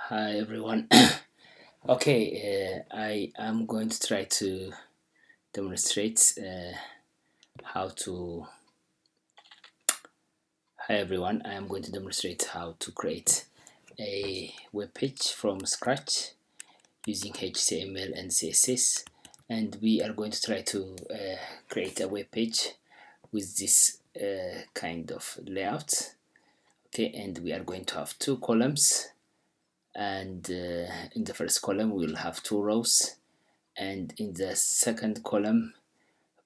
Hi everyone. Okay, I am going to try to demonstrate how to. Hi everyone. I am going to demonstrate how to create a web page from scratch using HTML and CSS, and we are going to try to create a web page with this kind of layout. Okay, and we are going to have two columns, and in the first column we will have two rows, and in the second column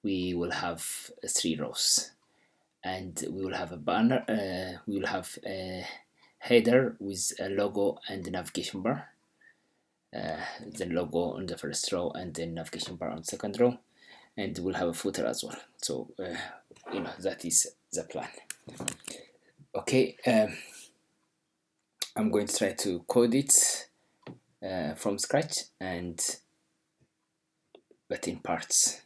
we will have three rows, and we will have a banner, we will have a header with a logo and a navigation bar, the logo on the first row and then navigation bar on the second row, and we'll have a footer as well. So that is the plan. Okay, I'm going to try to code it from scratch, but in parts.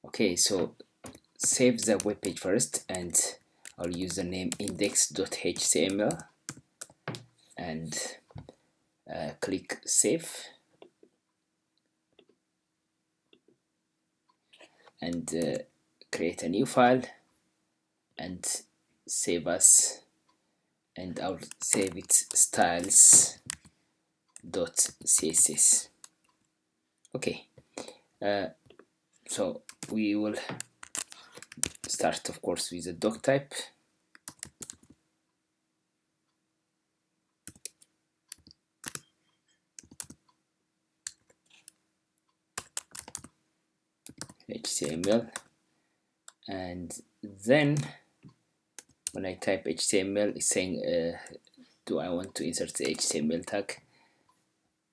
Okay, so save the web page first, and I'll use the name index.html and click save, and create a new file and save as, and I'll save it styles.css. Okay, so we will start, of course, with a doc type. HTML, and then when I type HTML, it's saying do I want to insert the HTML tag.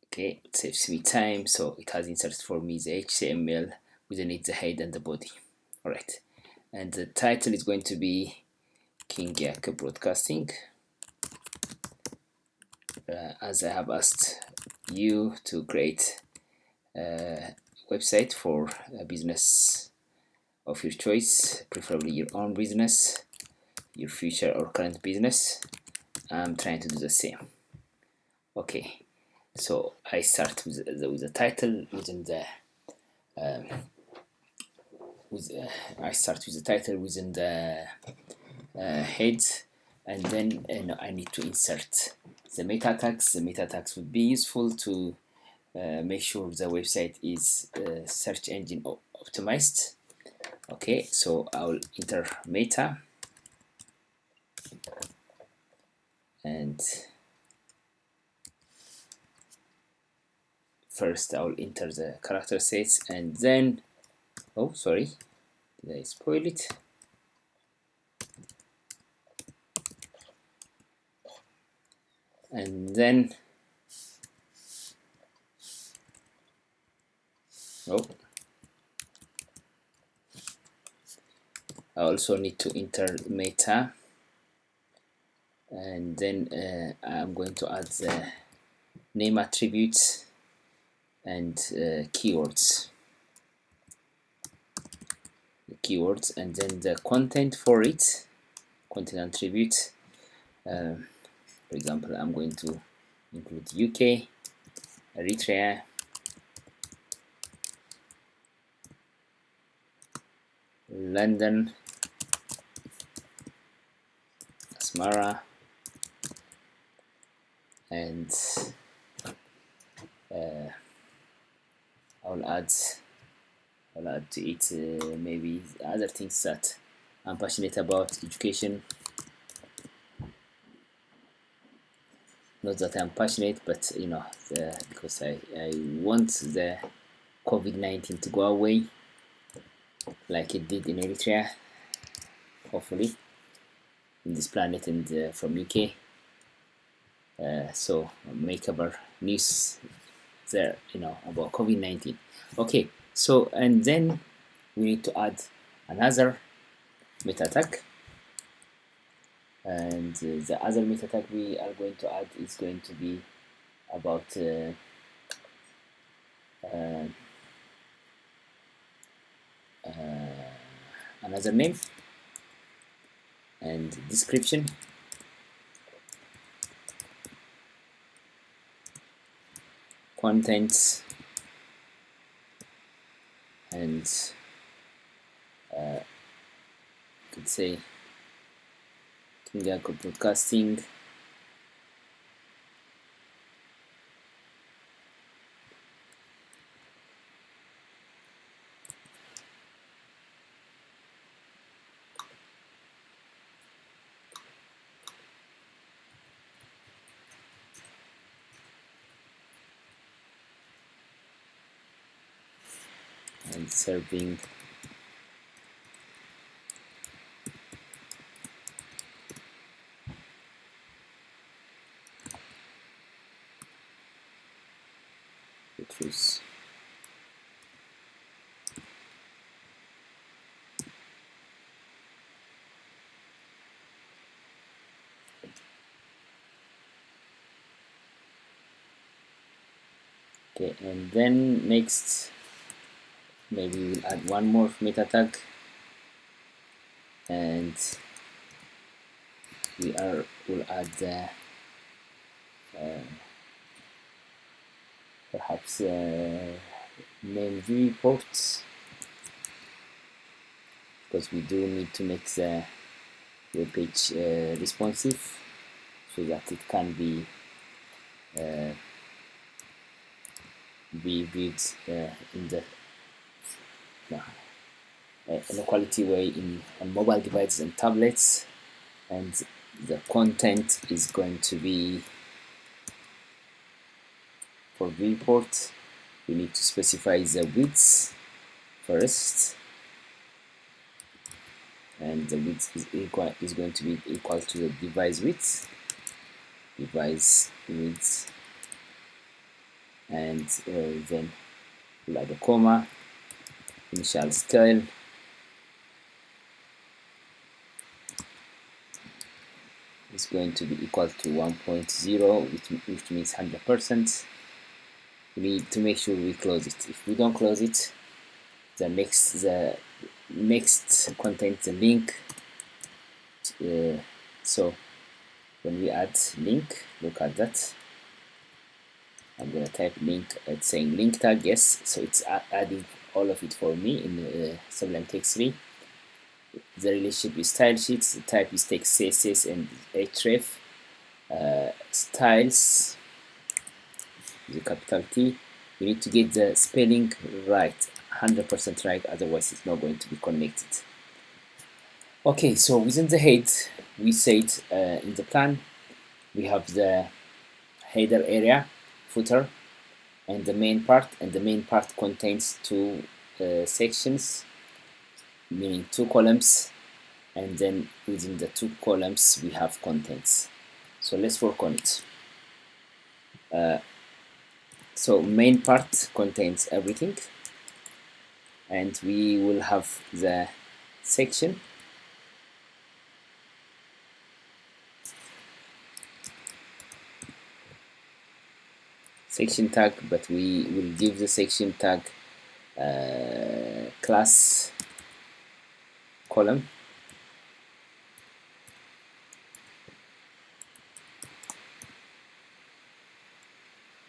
Okay, it saves me time, so it has inserted for me the HTML within it, the head and the body. All right, and the title is going to be King Yak Broadcasting, as I have asked you to create a website for a business of your choice, preferably your own business, your future or current business. I'm trying to do the same. Okay, so I start with the title within the I start with the title within the head, and then I need to insert the meta tags. The meta tags would be useful to make sure the website is search engine optimized. Okay, so I'll enter meta, and first I'll enter the character sets, and then oh sorry, did I spoil it? And then I also need to enter meta, and then I'm going to add the name attributes and keywords, and then the content for it, content attribute. For example, I'm going to include UK, Eritrea, London, Asmara, and I'll add to it maybe other things that I'm passionate about. Education, not that I'm passionate, but because I want the COVID-19 to go away like it did in Eritrea, hopefully, in this planet, and from UK. So make our news there, about COVID-19. Okay, so and then we need to add another meta tag, and the other meta tag we are going to add is going to be about another name and description, contents, and could say Kinga Broadcasting. And serving the truth. Okay, and then next maybe we'll add one more meta tag, and we'll add perhaps main viewports, because we do need to make the web page responsive so that it can be viewed in the in a quality way on mobile devices and tablets. And the content is going to be for viewport. We need to specify the width first, and the width is going to be equal to the device width, and then we'll add a comma. Initial style is going to be equal to 1.0, which means 100%. We need to make sure we close it. If we don't close it, the next contains the link. So when we add link, look at that. I'm gonna type link. It's saying link tag, yes. So it's adding all of it for me in Sublime Text 3. The relationship is style sheets. The type is text CSS and href. Styles, the capital T. You need to get the spelling right, 100% right, otherwise it's not going to be connected. Okay, so within the head, we said in the plan we have the header area, footer, and the main part, and the main part contains two sections, meaning two columns, and then within the two columns we have contents. So let's work on it. So main part contains everything, and we will have the section, tag, but we will give the section tag class column,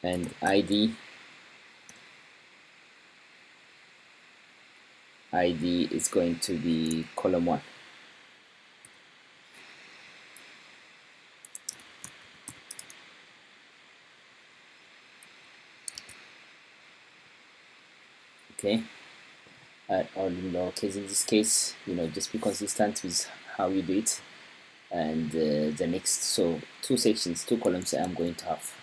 and ID is going to be column 1. Okay, or in lowercase in this case, just be consistent with how you do it. And the next, so two sections, two columns I'm going to have.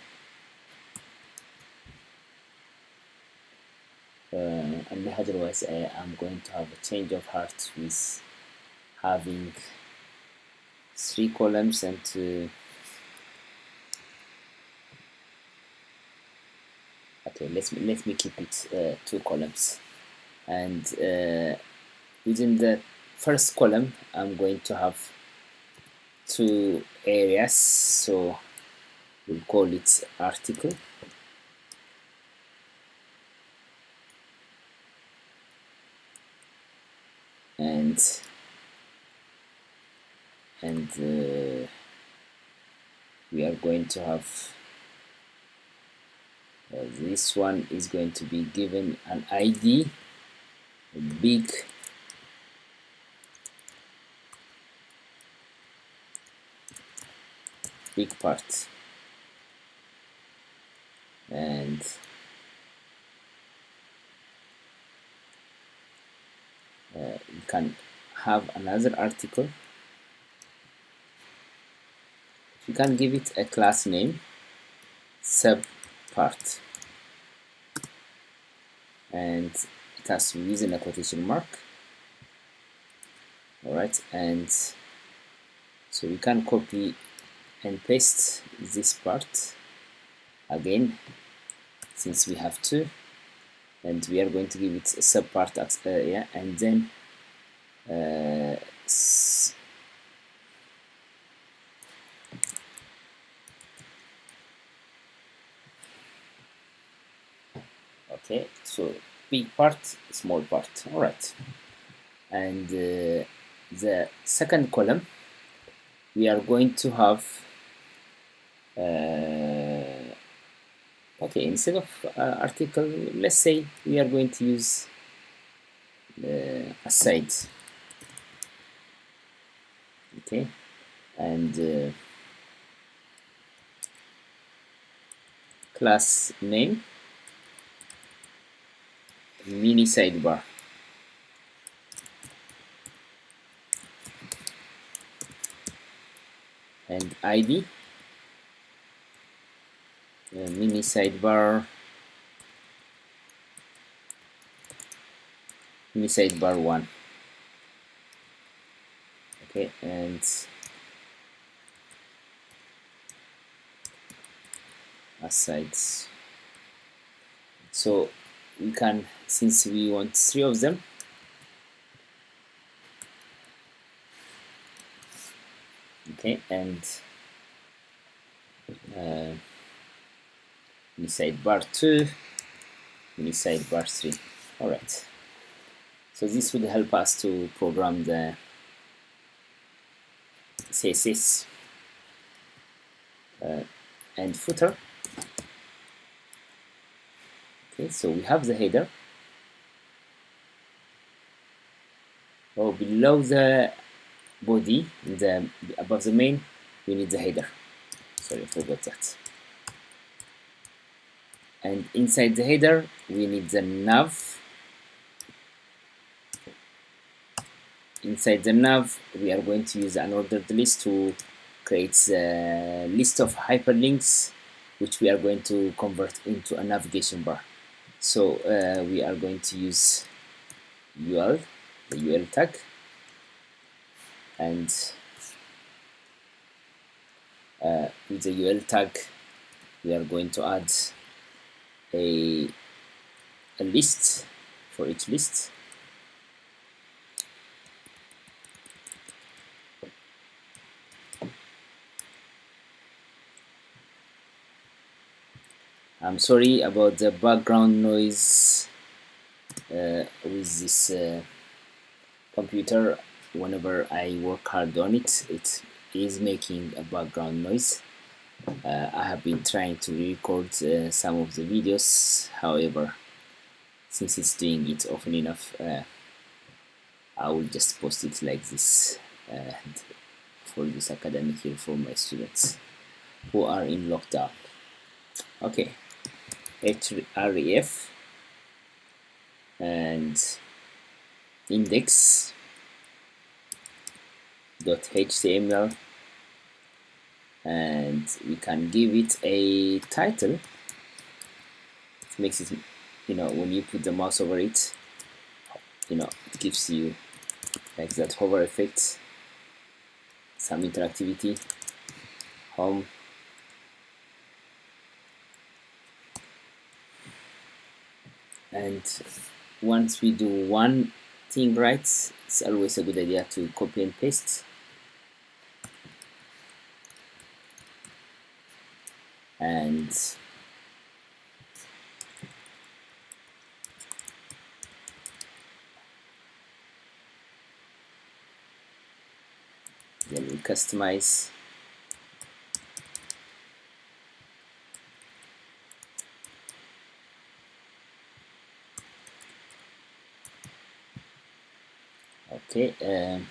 And otherwise I'm going to have a change of heart with having 3 columns and okay, let me keep it 2 columns, and within the first column I'm going to have 2 areas, so we'll call it article, and we are going to have This one is going to be given an ID, a big part, and you can have another article. You can give it a class name, sub part, and it has to be using a quotation mark. Alright, and so we can copy and paste this part again, since we have to, and we are going to give it a sub part, yeah, and then okay, so big part, small part. All right, and the second column we are going to have okay, instead of article, let's say we are going to use a site. Okay, and class name mini sidebar, and ID mini sidebar 1. Okay, and asides. So we can, since we want 3 of them, okay, and mini sidebar 2, mini sidebar 3. All right. So this would help us to program the CSS and footer. Okay, so we have the header. Oh, below the body, above the main, we need the header. Sorry, I forgot that. And inside the header, we need the nav. Inside the nav, we are going to use an ordered list to create a list of hyperlinks, which we are going to convert into a navigation bar. So we are going to use UL, the UL tag, and with the UL tag, we are going to add a list for each list. I'm sorry about the background noise with this computer. Whenever I work hard on it, it is making a background noise. I have been trying to record some of the videos, however, since it's doing it often enough, I will just post it like this for this academic year for my students who are in lockdown. Okay, href and index.html, and we can give it a title. It makes it, when you put the mouse over it, it gives you like that hover effect, some interactivity. Home, and once we do one thing right, it's always a good idea to copy and paste, and then we customize. Okay, and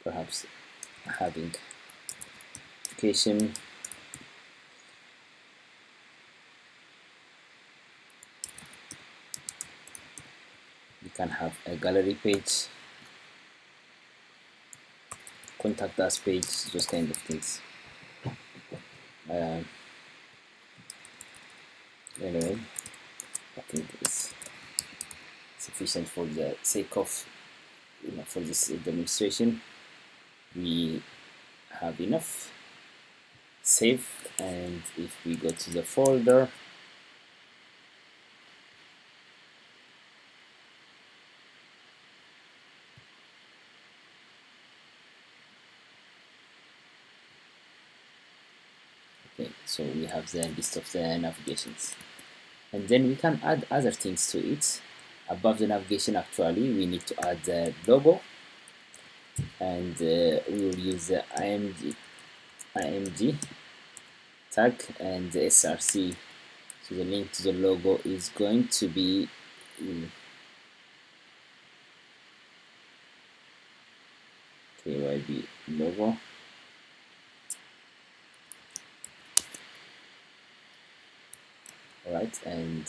perhaps having application. You can have a gallery page, contact us page, those kind of things. Anyway, I think it's sufficient for the sake of, for this demonstration. We have enough. Save, and if we go to the folder, okay, so we have the list of the navigations, and then we can add other things to it. Above the navigation, actually we need to add the logo, and we will use the img tag and the src. So the link to the logo is going to be KYB logo. Alright, and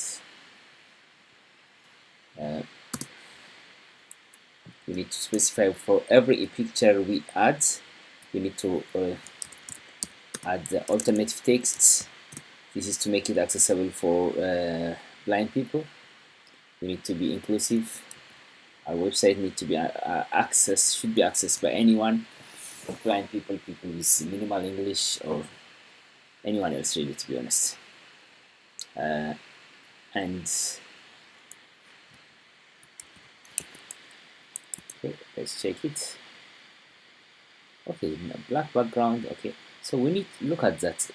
we need to specify for every picture we add, we need to add the alternative texts. This is to make it accessible for blind people. We need to be inclusive. Our website need to be should be accessed by anyone, blind people, people with minimal English, or anyone else really, to be honest. And okay, let's check it. Okay, black background. Okay, so we need to look at that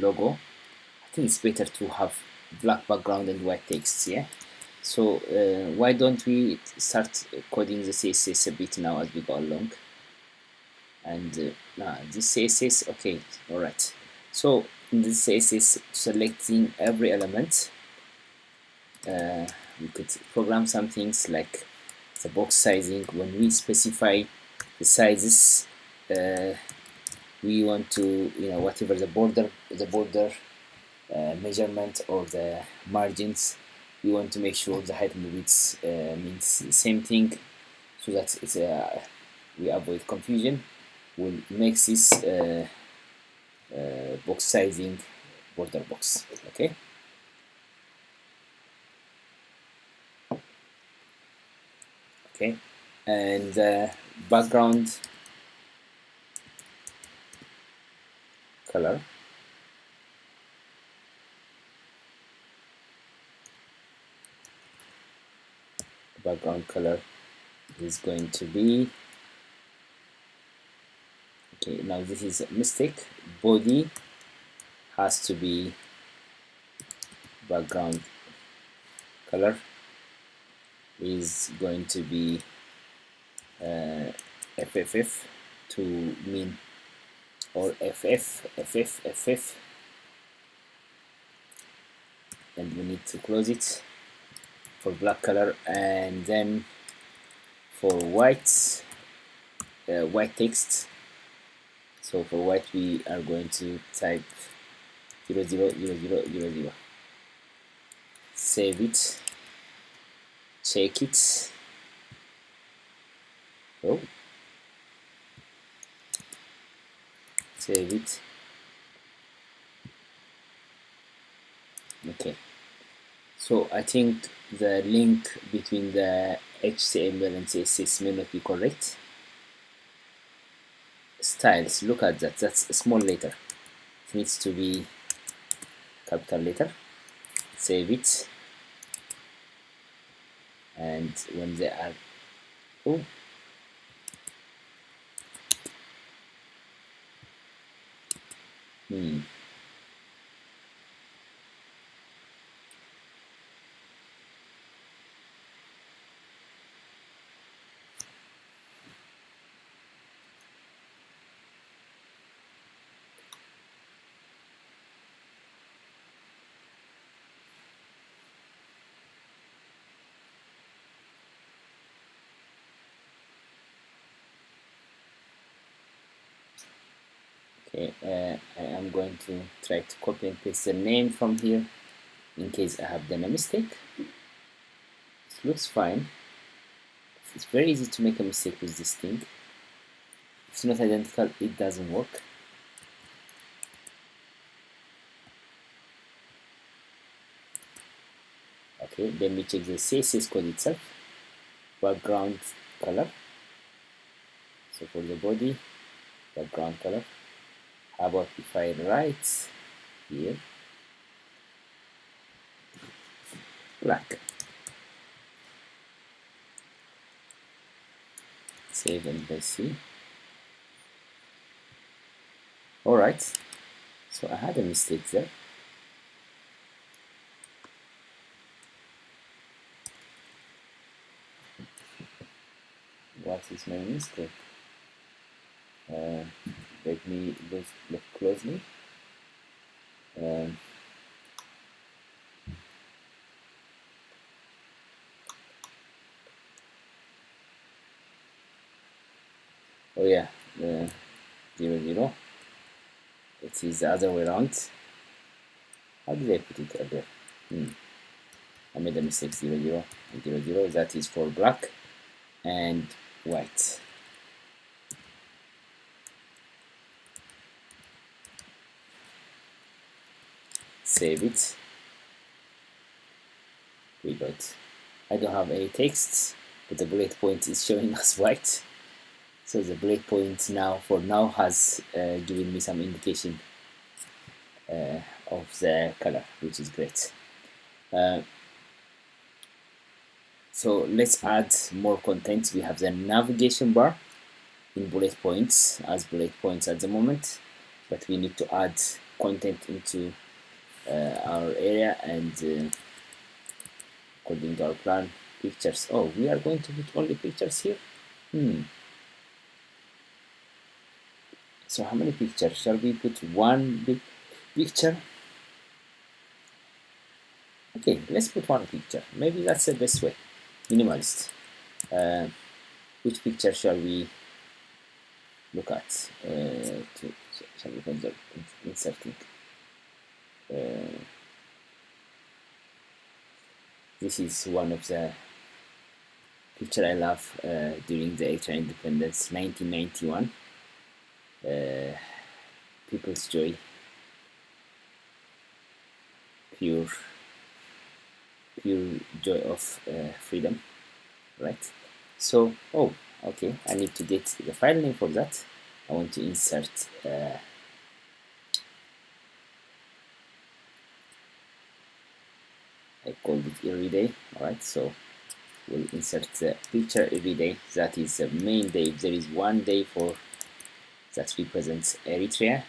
logo. I think it's better to have black background and white text. Yeah, so why don't we start coding the CSS a bit now as we go along? And this CSS, okay, all right. So in this CSS, selecting every element, we could program some things like the box sizing. When we specify the sizes, we want to, whatever the border measurement or the margins, we want to make sure the height and width means the same thing, so that it's we avoid confusion. We'll make this box sizing border box. Okay. Okay, and background color. Background color is going to be, okay, now this is a mistake. Body has to be background color is going to be FFF to mean, or FF, and we need to close it for black color. And then for white white text, so for white we are going to type 000000. Save it, check it. Oh, save it. Okay, so I think the link between the HTML and CSS may not be correct. Styles, look at that, that's a small letter, it needs to be capital letter. Save it, and when they are oh, okay, I am going to try to copy and paste the name from here in case I have done a mistake. It looks fine. It's very easy to make a mistake with this thing. If it's not identical, it doesn't work. Okay, let me check the CSS code itself. Background color. So for the body, background color. How about if I write here black? Save and let's see. Alright, so I had a mistake there. What is my mistake? Let me look closely. Oh yeah, 0 0. It is the other way around. How did I put it up there? I made a mistake. 0 0 and 0 0. That is for black and white. Save it. We got. I don't have any texts, but the bullet point is showing us white. So the bullet point now, for now, has given me some indication of the color, which is great. So let's add more content. We have the navigation bar in bullet points as bullet points at the moment, but we need to add content into our area, and according to our plan, pictures. Oh, we are going to put only pictures here. So how many pictures? Shall we put one big picture? Okay, let's put one picture. Maybe that's the best way. Minimalist. Which picture shall we look at? Shall we consider inserting? This is one of the picture I love during the Eritrean independence, 1991. People's joy, pure joy of freedom, right? So, oh, okay, I need to get the file name for that. I want to insert I called it everyday. Alright, so we'll insert the picture everyday. That is the main day. If there is one day for that represents Eritrea,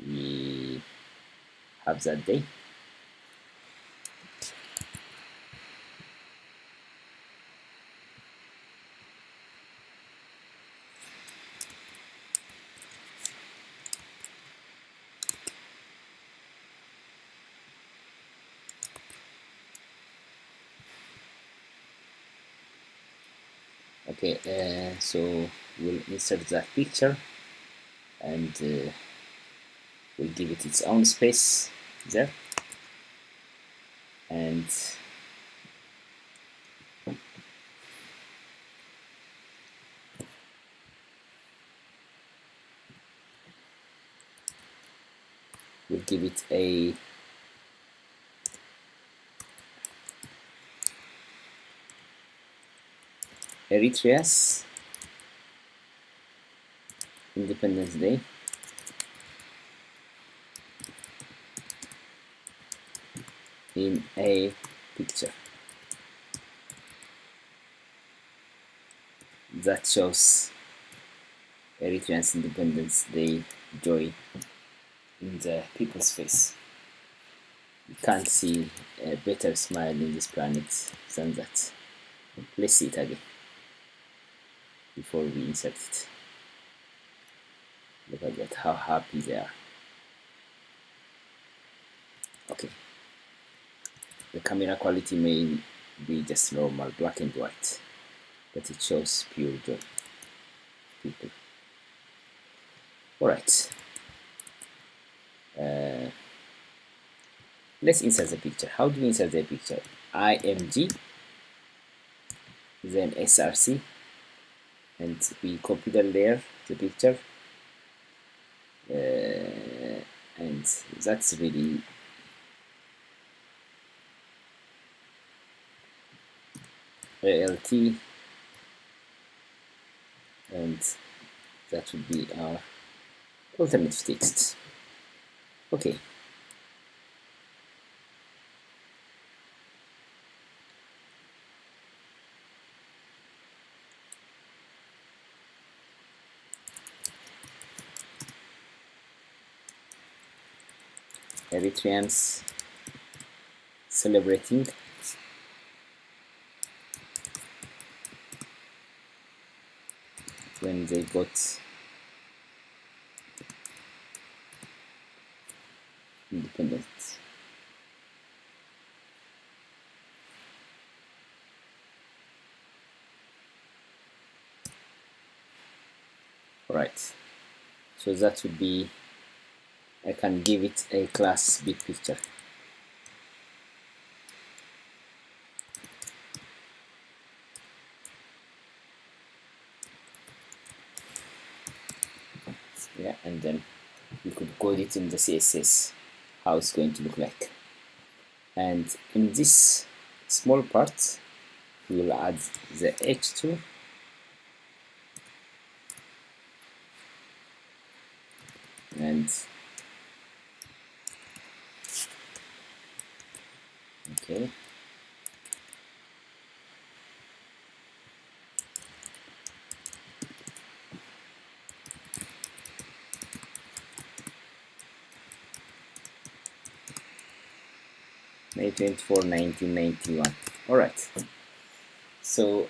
we have that day. Okay, so we'll insert that picture, and we'll give it its own space there, and we'll give it a Eritrea's Independence Day in a picture that shows Eritrean's Independence Day joy in the people's face. You can't see a better smile in this planet than that. Let's see it again before we insert it. Look at that, how happy they are. Okay, the camera quality may be just normal black and white, but it shows pure joy. People. Alright, let's insert the picture. How do we insert the picture? IMG, then SRC, and we copy the layer, the picture, and that's really ALT, and that would be our alternative text. Okay. Eritreans celebrating when they got independence. Right, so that would be, I can give it a class big picture. Yeah, and then you could code it in the CSS how it's going to look like. And in this small part we will add the H2 and okay, May 24, 1991. Alright, so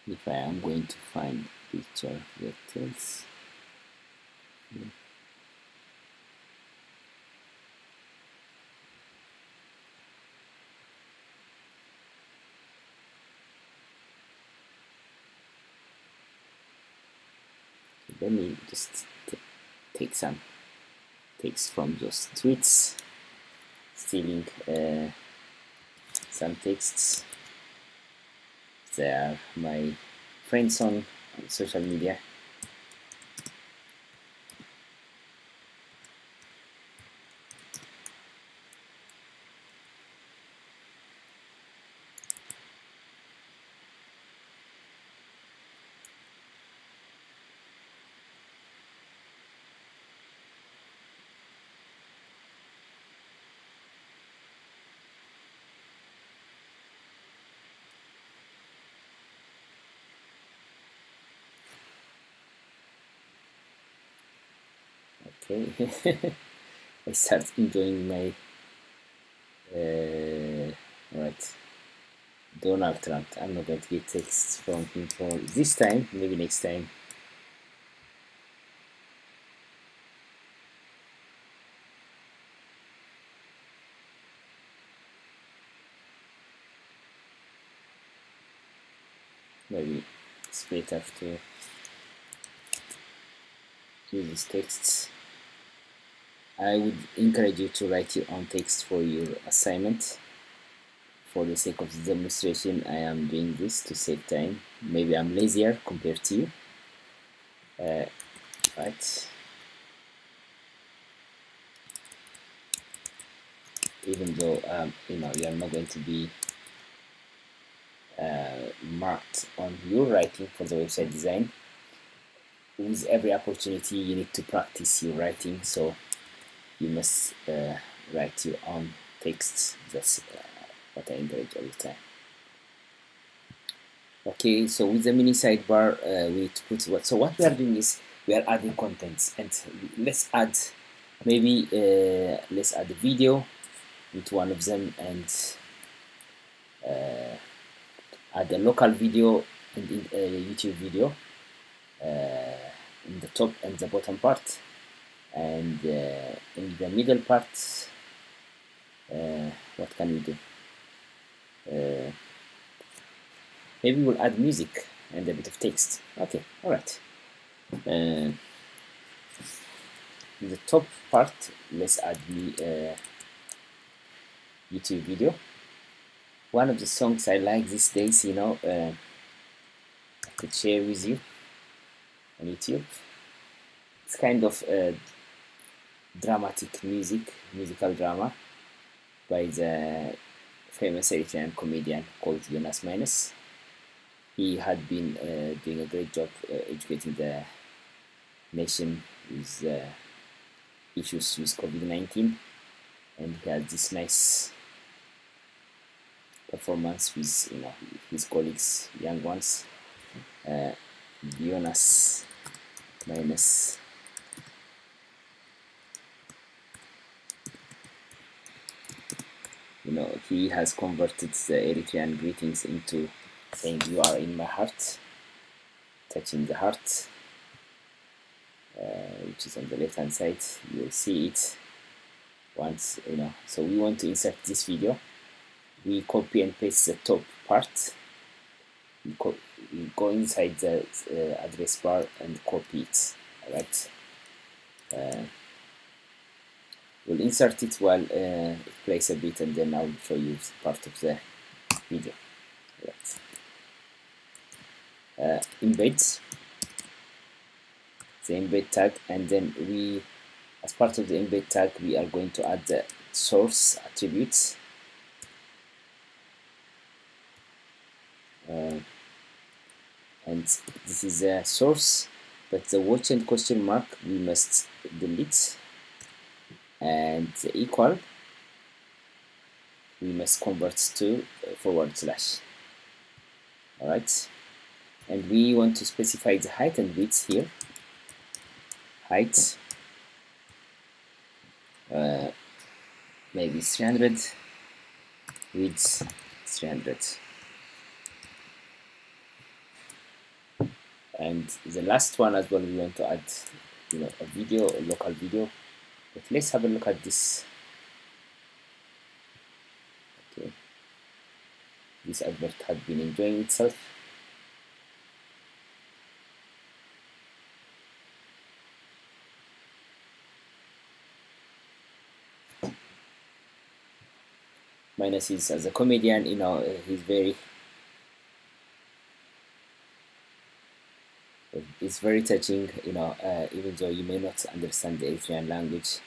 if I am going to find picture vectors, let me just take some text from those tweets, stealing some texts. They are my friends on social media. Okay, I start enjoying my right, Donald Trump. I'm not going to get texts from him for this time, maybe next time. Maybe it's better to use these texts. I would encourage you to write your own text for your assignment. For the sake of the demonstration, I am doing this to save time. Maybe I'm lazier compared to you. Right. Even though you know, you are not going to be marked on your writing for the website design. With every opportunity, you need to practice your writing, so you must write your own texts. That's what I encourage all the time. Okay, so with the mini sidebar, we need to put what. So what we are doing is we are adding contents, and let's add maybe let's add a video into one of them, and add a local video and a YouTube video in the top and the bottom part, and in the middle part, what can we do? Maybe we'll add music and a bit of text. Okay, all right. In the top part, let's add the YouTube video. One of the songs I like these days, you know, I could share with you on YouTube. It's kind of dramatic musical drama by the famous Eritrean comedian called Jonas Minus. He had been doing a great job educating the nation with issues with COVID-19, and he had this nice performance with his colleagues, young ones. Jonas Minus. He has converted the Eritrean greetings into saying "You are in my heart," touching the heart, which is on the left hand side. You will see it once, So we want to insert this video. We copy and paste the top part. We go inside the address bar and copy it. All right. We'll insert it while it plays a bit, and then I'll show you part of the video. Right. Embed the embed tag, and then as part of the embed tag, we are going to add the source attributes. And this is a source, but the watch and question mark we must delete, and the equal we must convert to forward slash. All right, and we want to specify the height and width here. Height maybe 300, width 300. And the last one as well, we want to add a video, a local video. But let's have a look at this. Okay, this advert had been enjoying itself. Minus is, as a comedian, he's very it's very touching, even though you may not understand the Eritrean language.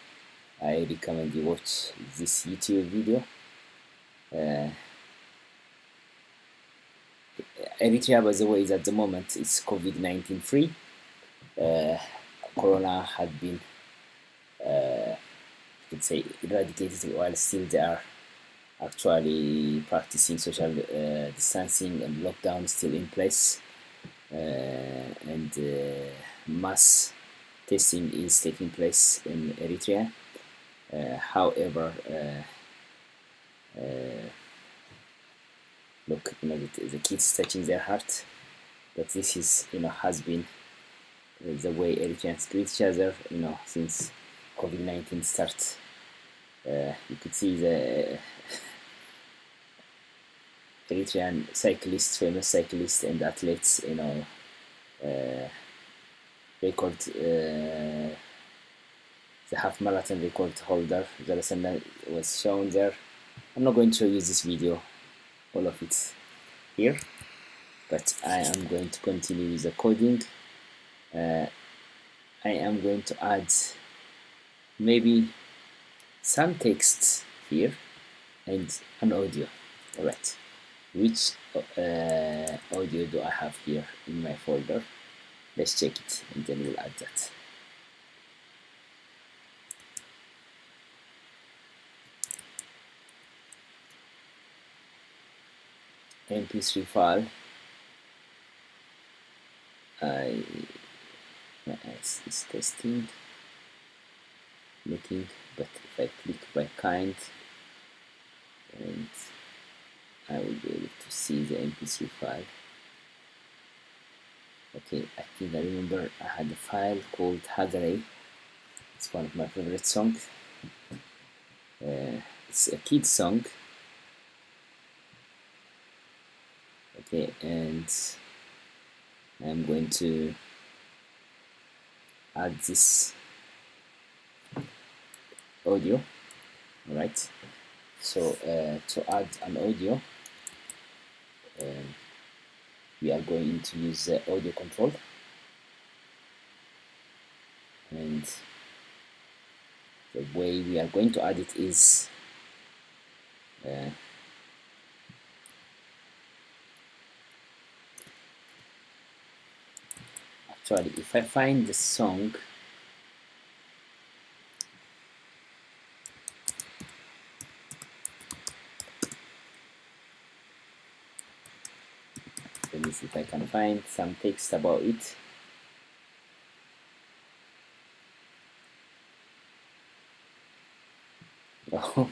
I recommend you watch this YouTube video. Eritrea, by the way, is at the moment it's COVID-19 free. Corona had been, you could say, eradicated, while still they are actually practicing social distancing, and lockdown still in place. And mass testing is taking place in Eritrea. However, look, the kids touching their heart, but this is, has been the way Eritreans greet each other, since COVID-19 starts. You could see the Eritrean cyclists, famous cyclists and athletes, record, the half marathon record holder, Jerusalem, was shown there. I'm not going to show you this video, all of it here, but I am going to continue with the coding. I am going to add maybe some text here and an audio. All right. which audio do I have here in my folder. Let's check it and then we'll add that. MP3 file. My eyes is testing, looking, but if I click by kind, and I will be able to see the MP3 file. Okay, I think I remember I had a file called Hagare. It's one of my favorite songs. It's a kid song. Okay, and I'm going to add this audio. All right. So to add an audio, we are going to use the audio control, and the way we are going to add it is actually, if I find the song, let me see if I can find some text about it. Oh,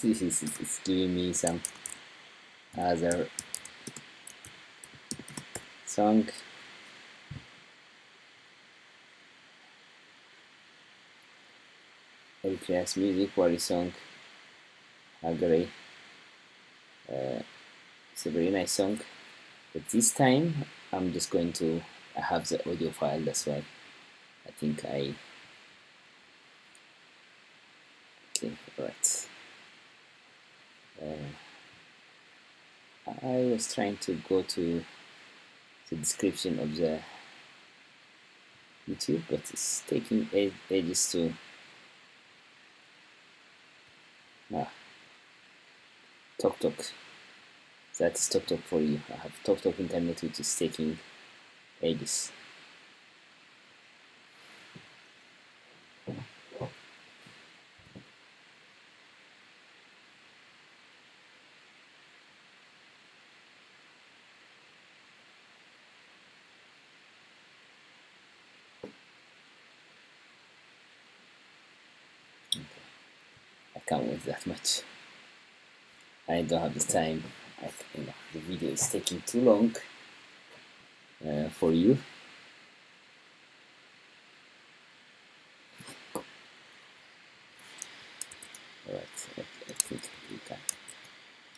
this is it's giving me some other song. Eritrea's music, Wari song, Hagare. It's a very nice song, but this time I'm just going to have the audio file. That's why I think okay, right. I was trying to go to the description of the YouTube, but it's taking ages to TokTok. That's TokTok for you. I have TokTok internet, which is taking ages. I can't wait that much. I don't have the time. The video is taking too long for you. Alright, I think we can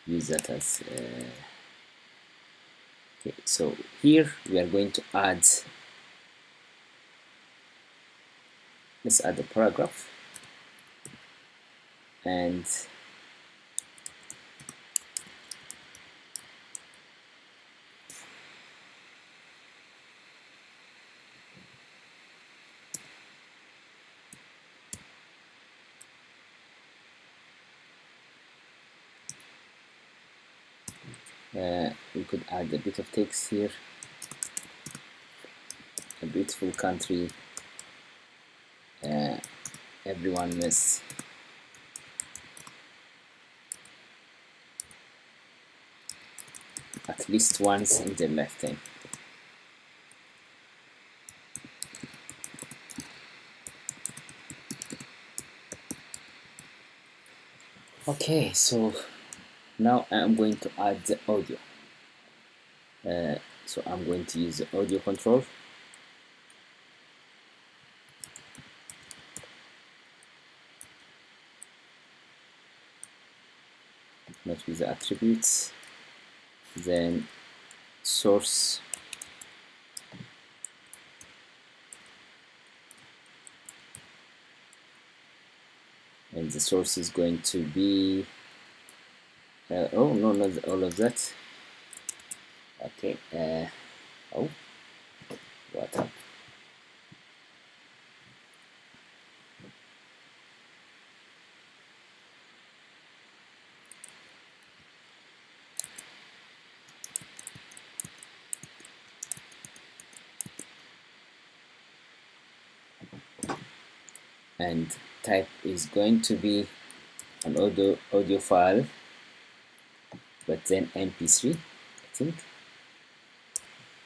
use that as okay. So here we are going to add, let's add a paragraph, and we could add a bit of text here. A beautiful country, everyone must at least once in their lifetime. Okay, so now I'm going to add the audio. So I'm going to use the audio control. Not with the attributes, then source, and the source is going to be oh no, not all of that. Okay, oh, what happened? and type is going to be an audio file, but then mp3, I think.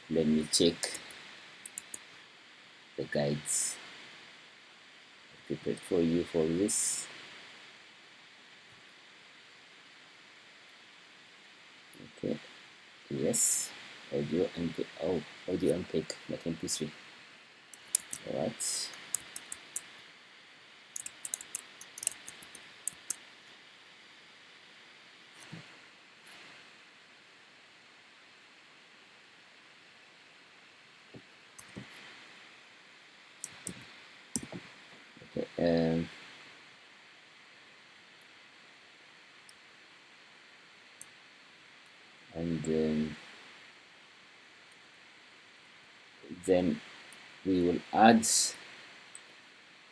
Let me check the guides prepared for you for this. Okay, yes, audio mp, oh, audio mpeg, not mp3. All right. Okay, and then we will add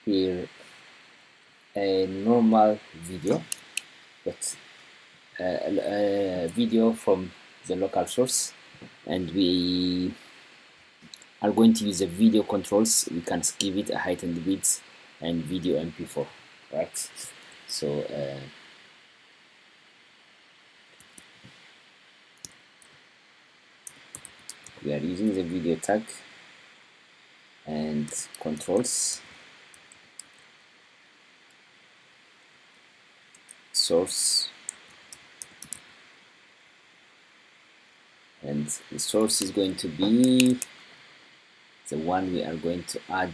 here a normal video, but a video from the local source, and we are going to use the video controls. We can give it a height and width and video mp4, right? So we are using the video tag and controls, source, and the source is going to be the one we are going to add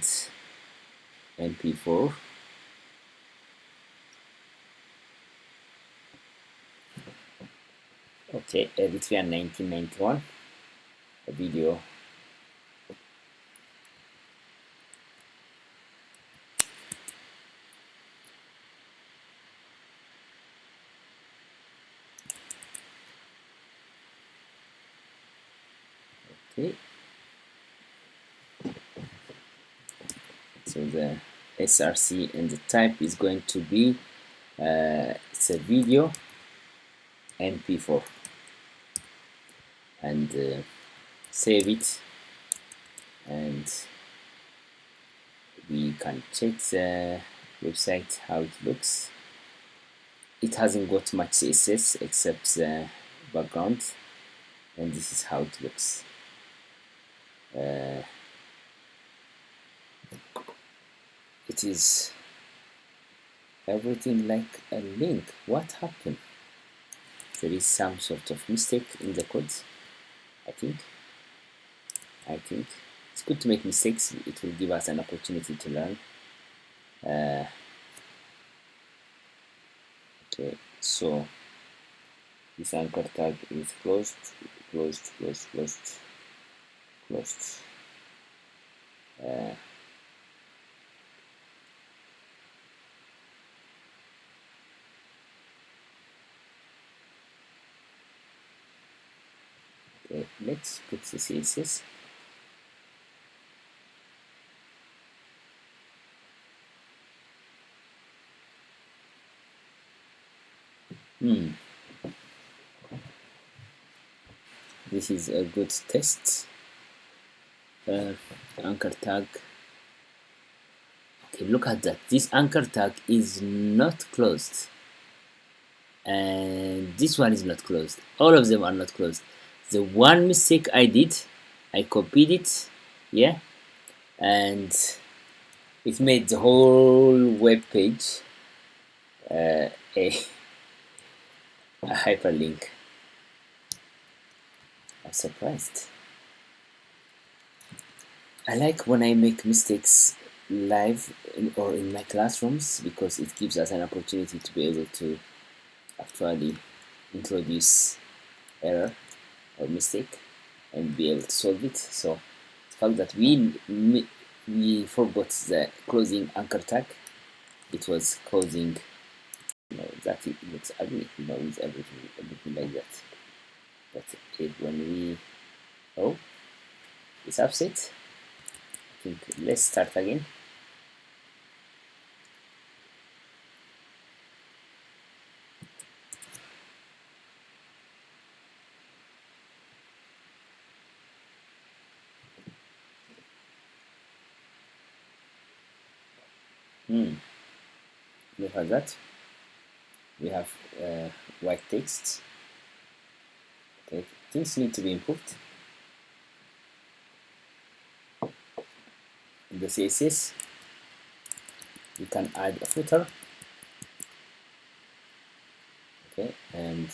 mp4. Okay, Eritrea 1991, a video. Okay, so the src and the type is going to be it's a video mp4, and save it, and we can check the website how it looks. It hasn't got much CSS except the background, and this is how it looks. It is everything like a link. What happened? There is some sort of mistake in the code, I think. It's good to make mistakes. It will give us an opportunity to learn. Okay, so this anchor tag is closed. Okay, let's put the CSS. This is a good test. Anchor tag. Okay, look at that. This anchor tag is not closed, and this one is not closed. All of them are not closed. The one mistake I did, I copied it, yeah, and it made the whole web page a hyperlink. I'm surprised. I like when I make mistakes live or in my classrooms, because it gives us an opportunity to be able to actually introduce error or mistake and be able to solve it. So the fact that we forgot the closing anchor tag, it was causing, that it looks ugly, with everything like that. But when we, oh, it's upset. I think let's start again. Look at that. We have white text. Okay, things need to be improved. In the CSS, we can add a footer. Okay, and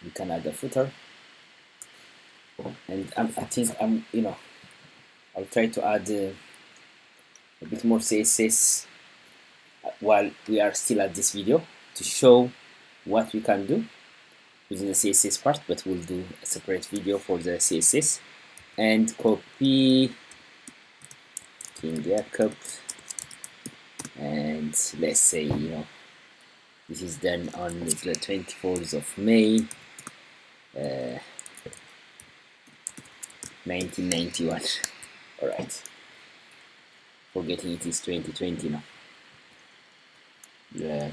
we can add a footer. And I think I'll try to add a bit more CSS while we are still at this video to show what we can do using the CSS part, but we'll do a separate video for the CSS. And copy King Jacob, and let's say this is done on the 24th of May 1991. All right, forgetting it is 2020 now. Yeah.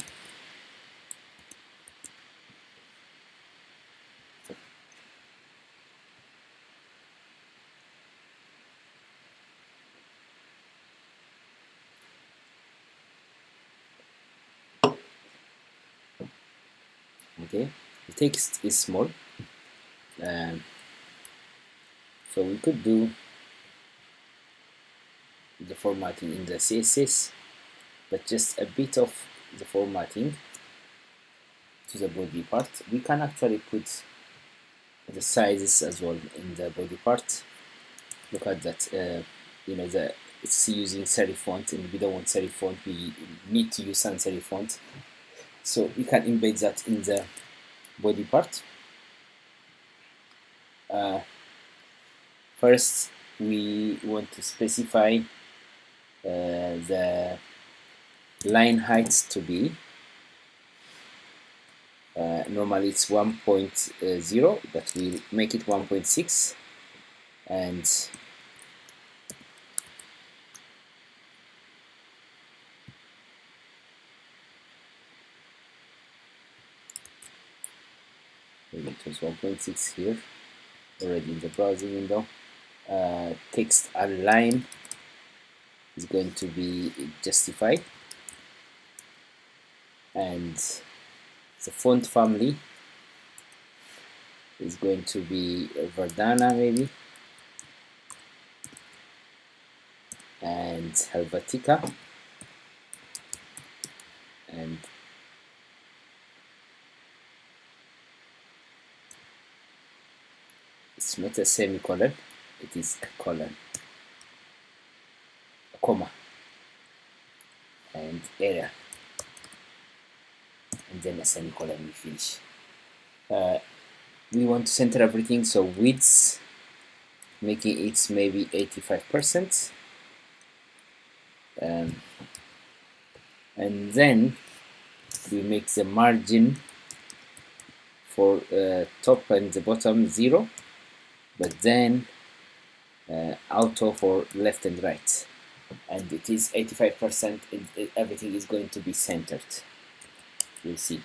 Okay, the text is small, so we could do the formatting in the CSS, but just a bit of the formatting to the body part. We can actually put the sizes as well in the body part. Look at that. It's using serif font, and we don't want serif font. We need to use sans serif font, so we can embed that in the body part. First, we want to specify the line heights to be normally it's 1.0, but we'll make it 1.6, and maybe it was 1.6 here already in the browsing window. Text align is going to be justified, and the font family is going to be Verdana maybe, and Helvetica, and it's not a semicolon, it is a colon, a comma, and area, and then a semicolon. We finish. We want to center everything, so width, making it maybe 85%, and then we make the margin for top and the bottom 0, but then auto for left and right, and it is 85%. Everything is going to be centered. We'll see.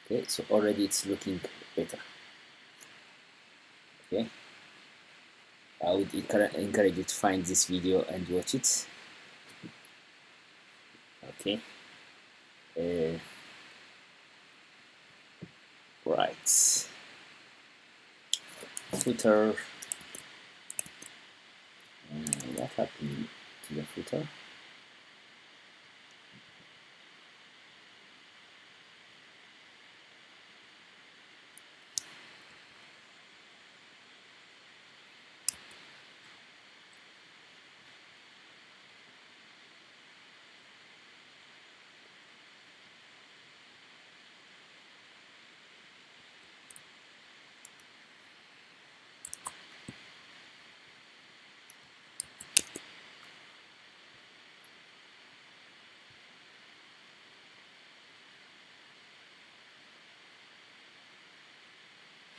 Okay, so already it's looking better. Okay, I would encourage you to find this video and watch it. Okay, right, footer. What happened to the footer?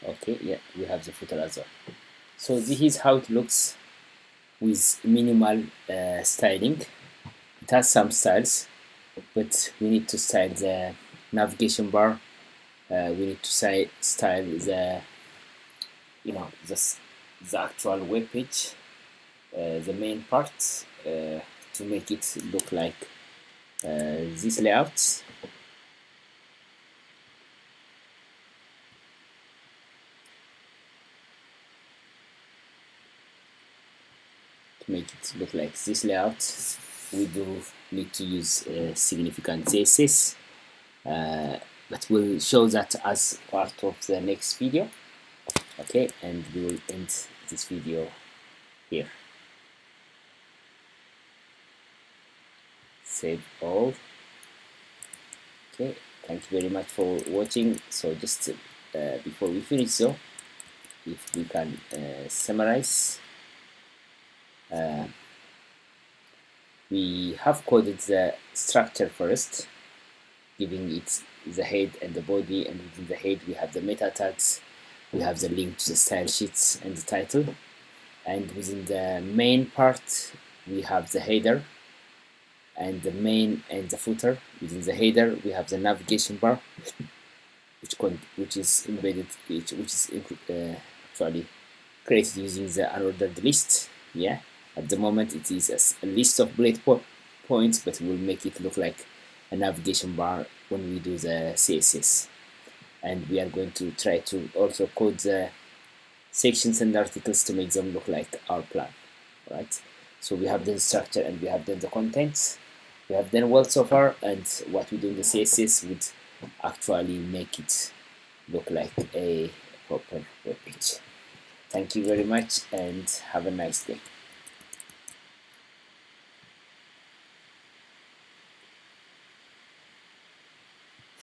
Okay, yeah, we have the footer as well. So this is how it looks with minimal styling. It has some styles, but we need to style the navigation bar. We need to style the the actual web page, the main part, to make it look like this layout. To make it look like this layout, we do need to use significant CSS, but we'll show that as part of the next video. Okay, and we will end this video here. Save all. Okay, thank you very much for watching. So just before we finish, so if we can summarize, we have coded the structure first, giving it the head and the body, and within the head we have the meta tags, we have the link to the style sheets and the title, and within the main part we have the header and the main and the footer. Within the header we have the navigation bar, which is embedded, which is actually created using the unordered list. Yeah, at the moment it is a list of bullet points, but we'll make it look like a navigation bar when we do the CSS. And we are going to try to also code the sections and articles to make them look like our plan. Right, so we have done structure and we have done the contents. We have done well so far, and what we do in the CSS would actually make it look like a proper web page. Thank you very much and have a nice day.